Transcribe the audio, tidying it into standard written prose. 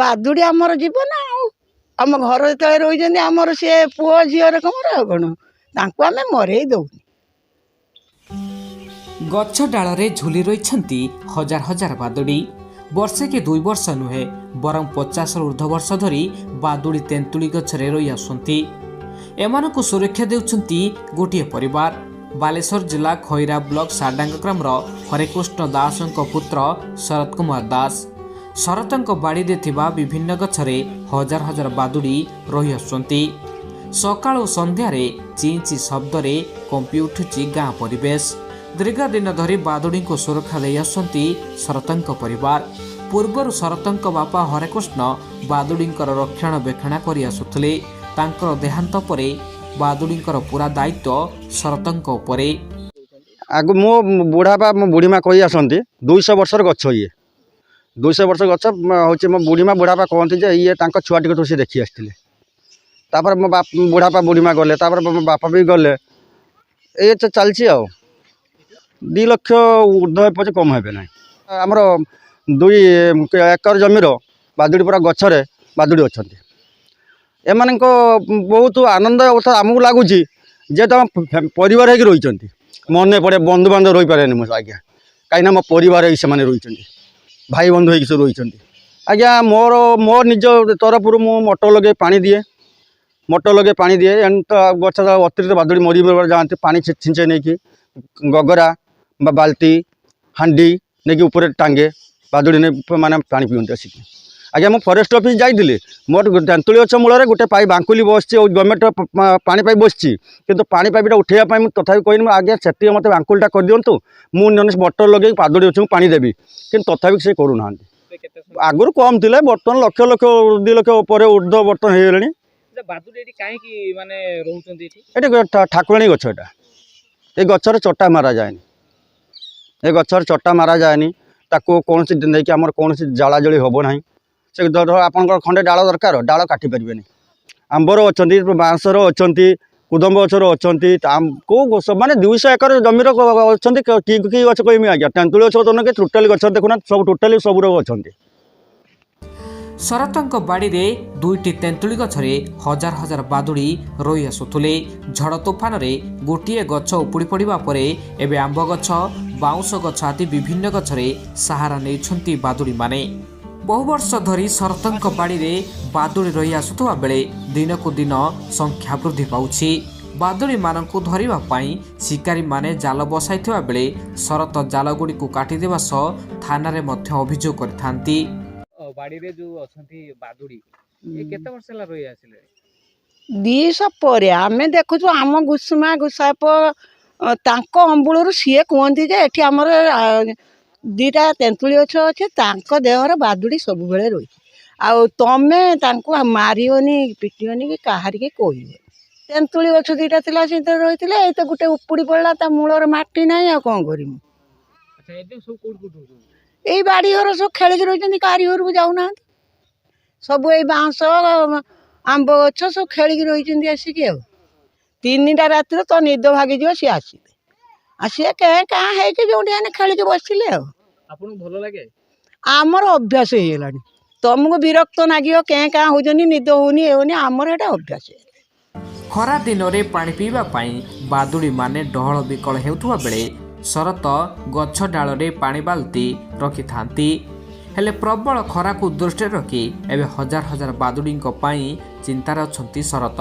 ବାଦୁଡ଼ି ଆମର ଜୀବନ ଆଉ ଆମ ଘର ଯେତେବେଳେ ରହିଛନ୍ତି ଆମର ସିଏ ପୁଅ ଝିଅର କମର ଆଉ କ'ଣ ତାଙ୍କୁ ଆମେ ମରେଇ ଦେଉନି। ଗଛ ଡାଳରେ ଝୁଲି ରହିଛନ୍ତି ହଜାର ହଜାର ବାଦୁଡ଼ି। ବର୍ଷେ କି 2 ବର୍ଷ ନୁହେଁ ବରଂ 50ରୁ ଉର୍ଦ୍ଧ୍ୱ ବର୍ଷ ଧରି ବାଦୁଡ଼ି ତେନ୍ତୁଳି ଗଛରେ ରହି ଆସୁଛନ୍ତି। ଏମାନଙ୍କୁ ସୁରକ୍ଷା ଦେଉଛନ୍ତି ଗୋଟିଏ ପରିବାର। ବାଲେଶ୍ୱର ଜିଲ୍ଲା ଖଇରା ବ୍ଲକ ସାଡାଙ୍ଗ ଗ୍ରାମର ହରେକୃଷ୍ଣ ଦାସଙ୍କ ପୁତ୍ର ଶରତ କୁମାର ଦାସ। ଶରତଙ୍କ ବାଡ଼ିରେ ଥିବା ବିଭିନ୍ନ ଗଛରେ ହଜାର ହଜାର ବାଦୁଡ଼ି ରହି ଆସୁଛନ୍ତି। ସକାଳ ଓ ସନ୍ଧ୍ୟାରେ ଚିଁ ଚିଁ ଶବ୍ଦରେ କମ୍ପି ଉଠୁଛି ଗାଁ ପରିବେଶ। ଦୀର୍ଘ ଦିନ ଧରି ବାଦୁଡ଼ିଙ୍କୁ ସୁରକ୍ଷା ଦେଇ ଆସୁଛନ୍ତି ଶରତଙ୍କ ପରିବାର। ପୂର୍ବରୁ ଶରତଙ୍କ ବାପା ହରେକୃଷ୍ଣ ବାଦୁଡ଼ିଙ୍କର ରକ୍ଷଣାବେକ୍ଷଣ କରି ଆସୁଥିଲେ। ତାଙ୍କର ଦେହାନ୍ତ ପରେ ବାଦୁଡ଼ିଙ୍କର ପୁରା ଦାୟିତ୍ୱ ଶରତଙ୍କ ଉପରେ। ଆଗ ମୋ ବୁଢ଼ାପା ମୋ ବୁଢ଼ୀମା କହି ଆସନ୍ତି 200 ବର୍ଷର ଗଛ ଇଏ 200 ବର୍ଷ ଗଛ ହେଉଛି। ମୋ ବୁଢ଼ୀମା ବୁଢ଼ାପା କହନ୍ତି ଯେ ଇଏ ତାଙ୍କ ଛୁଆଟିକୁ ସେ ଦେଖି ଆସିଥିଲେ। ତାପରେ ମୋ ବୁଢ଼ାପା ବୁଢ଼ୀମା ଗଲେ, ତାପରେ ମୋ ବାପା ବି ଗଲେ। ଏ ତ ଚାଲିଛି ଆଉ 2 ଲକ୍ଷ ଉର୍ଦ୍ଧ୍ୱ ପଛେ କମ୍ ହେବେ ନାହିଁ। ଆମର 2 ଏକର ଜମିର ବାଦୁଡ଼ି ପୁରା ଗଛରେ ବାଦୁଡ଼ି ଅଛନ୍ତି। ଏମାନଙ୍କ ବହୁତ ଆନନ୍ଦ ଆମକୁ ଲାଗୁଛି ଯେ ତମ ପରିବାର ହେଇକି ରହିଛନ୍ତି। ମନେ ପଡ଼େ ବନ୍ଧୁବାନ୍ଧବ ରହିପାରେନି ମୁଁ ଆଜ୍ଞା, କାହିଁକିନା ମୋ ପରିବାର ହେଇକି ସେମାନେ ରହିଛନ୍ତି, ଭାଇ ବନ୍ଧୁ ହେଇକି ସବୁ ରହିଛନ୍ତି ଆଜ୍ଞା। ମୋ ନିଜ ତରଫରୁ ମୁଁ ମଟର ଲଗାଇ ପାଣି ଦିଏ, ଏମିତି ଗଛ ଅତିରିକ୍ତ ବାଦୁଡ଼ି ମରି ଯାଆନ୍ତି। ପାଣି ଛିଞ୍ଚେଇ ନେଇକି ଗଗରା ବା ବାଲ୍ଟି ହାଣ୍ଡି ନେଇକି ଉପରେ ଟାଙ୍ଗେ, ବାଦୁଡ଼ି ନେଇ ମାନେ ପାଣି ପିଅନ୍ତି ଆସିକି। ଆଜ୍ଞା ମୁଁ ଫରେଷ୍ଟ ଅଫିସ୍ ଯାଇଥିଲି, ମୋର ତେନ୍ତୁଳି ଗଛ ମୂଳରେ ଗୋଟେ ପାଇପ୍ ବାଙ୍କୁଲି ବସିଛି, ଗଭର୍ଣ୍ଣମେଣ୍ଟ ପାଣି ପାଇପ୍ ବସିଛି, କିନ୍ତୁ ପାଣି ପାଇପ୍ଟା ଉଠାଇବା ପାଇଁ ମୁଁ ତଥାପି କହିନି ଆଜ୍ଞା ସେତିକି ମୋତେ ବାଙ୍କୁଲିଟା କରିଦିଅନ୍ତୁ, ମୁଁ ନହେଲେ ମଟର ଲଗେଇକି ବାଦୁଡ଼ି ଗଛକୁ ପାଣି ଦେବି, କିନ୍ତୁ ତଥାପି ସେ କରୁନାହାନ୍ତି। ଆଗରୁ କମ୍ ଥିଲେ, ବର୍ତ୍ତମାନ ଲକ୍ଷ ଲକ୍ଷ 2 ଲକ୍ଷ ଉପରେ ଉର୍ଦ୍ଧ୍ୱ ବର୍ତ୍ତମାନ ହେଇଗଲେଣି। ଏଠି ଠାକୁରାଣୀ ଗଛ, ଏ ଗଛରେ ଚଟା ମାରାଯାଏନି, ତାକୁ କୌଣସି ନେଇକି ଆମର କୌଣସି ଜାଳାଜଳି ହେବ ନାହିଁ। ସେ ଆପଣଙ୍କର ଖଣ୍ଡେ ଡାଳ ଦରକାର, ଡାଳ କାଟି ପାରିବେନି। ଆମ୍ବର ଅଛନ୍ତି, ବାଉଁଶର ଅଛନ୍ତି, କୁଦମ୍ବ ଗଛର ଅଛନ୍ତି, କେଉଁ ମାନେ 200 ଏକର ଜମିର ଅଛନ୍ତି। କି ଗଛ କହିବି ଆଜ୍ଞା, ତେନ୍ତୁଳି ଗଛ ତ ନୁହେଁ, ଟୋଟାଲି ଗଛ ଦେଖୁନାହାନ୍ତି, ସବୁ ଟୋଟାଲି ସବୁର ଅଛନ୍ତି। ଶରତଙ୍କ ବାଡ଼ିରେ 2ଟି ତେନ୍ତୁଳି ଗଛରେ ହଜାର ହଜାର ବାଦୁଡ଼ି ରହି ଆସୁଥିଲେ। ଝଡ଼ ତୋଫାନରେ ଗୋଟିଏ ଗଛ ଉପୁଡ଼ି ପଡ଼ିବା ପରେ ଏବେ ଆମ୍ବ ଗଛ, ବାଉଁଶ ଗଛ ଆଦି ବିଭିନ୍ନ ଗଛରେ ସାହାରା ନେଇଛନ୍ତି ବାଦୁଡ଼ିମାନେ। ବହୁ ବର୍ଷ ଧରି ଶରତଙ୍କ ବାଡ଼ିରେ ବାଦୁଡ଼ି ରହି ଆସୁଥିବା ବେଳେ ଦିନକୁ ଦିନ ସଂଖ୍ୟା ବୃଦ୍ଧି ପାଉଛି। ବାଦୁଡ଼ିମାନଙ୍କୁ ଧରିବା ପାଇଁ ଶିକାରୀମାନେ ଜାଲ ବସାଇଥିବା ବେଳେ ଶରତ ଜାଲଗୁଡ଼ିକୁ କାଟିଦେବା ସହ ଥାନାରେ ମଧ୍ୟ ଅଭିଯୋଗ କରିଥାନ୍ତି। ବାଡ଼ିରେ ଯୋଉ ଅଛନ୍ତି ବାଦୁଡ଼ି କେତେ ବର୍ଷ ହେଲା ରହି ଆସିଲେ? 200 ପରେ ଆମେ ଦେଖୁଛୁ। ଆମ ଗୁସୁମା ଗୁସାପ ତାଙ୍କ ଅମ୍ବୁଳରୁ ସିଏ କୁହନ୍ତି ଯେ ଏଠି ଆମର 2ଟା ତେନ୍ତୁଳି ଗଛ ଅଛି, ତାଙ୍କ ଦେହର ବାଦୁଡ଼ି ସବୁବେଳେ ରହିଛି। ଆଉ ତମେ ତାଙ୍କୁ ମାରିବନି, ପିଟିବନି କି କାହାରିକି କହିବନି। ତେନ୍ତୁଳି ଗଛ 2ଟା ଥିଲା, ସେଥିରେ ରହିଥିଲେ। ଏଇ ତ ଗୋଟେ ଉପୁଡ଼ି ପଡ଼ିଲା, ତା ମୂଳରେ ମାଟି ନାହିଁ, ଆଉ କ'ଣ କରିମୁ? ଏଇ ବାଡ଼ି ଘର ସବୁ ଖେଳିକି ରହିଛନ୍ତି, କାହାରି ଘରକୁ ଯାଉନାହାନ୍ତି। ସବୁ ଏଇ ବାଉଁଶ ଆମ୍ବ ଗଛ ସବୁ ଖେଳିକି ରହିଛନ୍ତି ଆସିକି। ଆଉ 3ଟା ରାତିରେ ତ ନିଦ ଭାଗିଯିବ, ସିଏ ଆସିବେ। ଆଉ ସିଏ କାଁ ହେଇକି ଯୋଉଠି ଆମେ ଖେଳିକି ବସିଲେ। ଆଉ ଆପଣଙ୍କୁ ଭଲ ଲାଗେ? ଆମର ଅଭ୍ୟାସ ହେଇଗଲାଣି। ତମକୁ ବିରକ୍ତ ଲାଗିବ, କାଁ ହଉଛନ୍ତି, ନିଦ ହଉନି, ଆମର ଏଇଟା ଅଭ୍ୟାସ। ଖରା ଦିନରେ ପାଣି ପିଇବା ପାଇଁ ବାଦୁଡ଼ିମାନେ ଡହଳ ବିକଳ ହେଉଥିବା ବେଳେ ଶରତ ଗଛ ଡାଳରେ ପାଣି ବାଲ୍ଟି ରଖିଥାନ୍ତି। ହେଲେ ପ୍ରବଳ ଖରାକୁ ଦୃଷ୍ଟିରେ ରଖି ଏବେ ହଜାର ହଜାର ବାଦୁଡ଼ିଙ୍କ ପାଇଁ ଚିନ୍ତାରେ ଅଛନ୍ତି ଶରତ।